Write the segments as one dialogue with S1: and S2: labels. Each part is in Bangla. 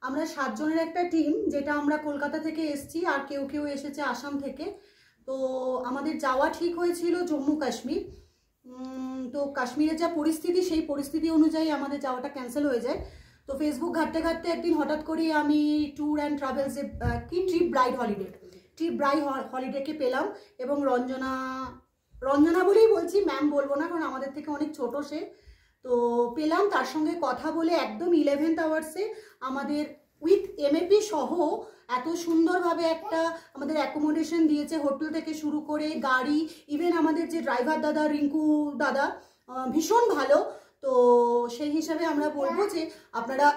S1: আমরা 7 জনের একটা টিম, যেটা আমরা কলকাতা থেকে এসেছি, আর কেউ কেউ এসেছে আসাম থেকে। তো আমাদের যাওয়া ঠিক হয়েছিল জম্মু কাশ্মীর। তো কাশ্মীরের যা পরিস্থিতি, সেই পরিস্থিতি অনুযায়ী আমাদের যাওয়াটা ক্যান্সেল হয়ে যায়। তো ফেসবুক ঘাঁটতে ঘাঁটতে একদিন হঠাৎ করে আমি ট্যুর অ্যান্ড ট্রাভেলসে ট্রিপ ব্রাইড হলিডেকে পেলাম। এবং রঞ্জনা বলেই বলছি, ম্যাম বলবো না, কারণ আমাদের থেকে অনেক ছোট সে। তো পেলাম, তার সঙ্গে কথা বলে একদম 11th আওয়ার্সে আমাদের উইথ এমএপি সহ এত সুন্দরভাবে একটা আমাদের অ্যাকোমোডেশন দিয়েছে, হোটেল থেকে শুরু করে গাড়ি, ইভেন আমাদের যে ড্রাইভার দাদা রিঙ্কু দাদা ভীষণ ভালো। তো সেই হিসাবে আমরা বলবো যে আপনারা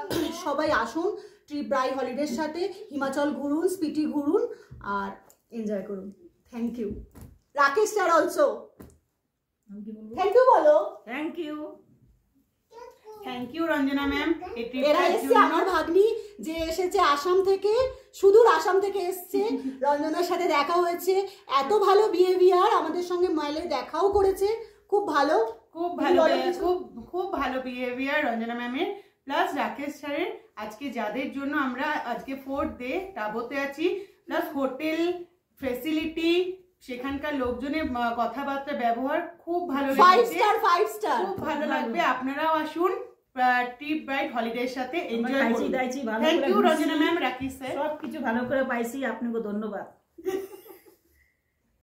S1: সবাই আসুন ট্রিপ ব্রাইড হলিডের সাথে, হিমাচল ঘুরুন, স্পিটি ঘুরুন আর এনজয় করুন। Thank you Rakesh sir also. Thank you বলো।
S2: Thank you, thank you Ranjana ma'am.
S1: এরা এসছে, আমার ভাগ্নি যে এসেছে আসাম থেকে, সুদূর আসাম থেকে এসছে, রঞ্জনার সাথে দেখা হয়েছে, এত ভালো বিহেভিয়ার, আমাদের সঙ্গে মাইলে দেখাও করেছে, খুব ভালো,
S2: খুব ভালো, খুব ভালো বিহেভিয়ার রঞ্জনা ম্যামের, প্লাস রাকেশ স্যারের। আজকে যাদের জন্য আমরা আজকে 4th ডে টাবোতে আছি, প্লাস হোটেল ফেসিলিটি, সেখানকার লোকজনের কথাবার্তা ব্যবহার খুব ভালো লাগছে,
S1: 5 স্টার,
S2: খুব ভালো লাগবে। আপনারাও আসুন ট্রিপ ব্রাইড হলিডের সাথে এনজয় করুন। Thank you Ranjana ma'am, Rakesh sir,
S3: সব কিছু ভালো করে পাইছি, আপনাকে ধন্যবাদ।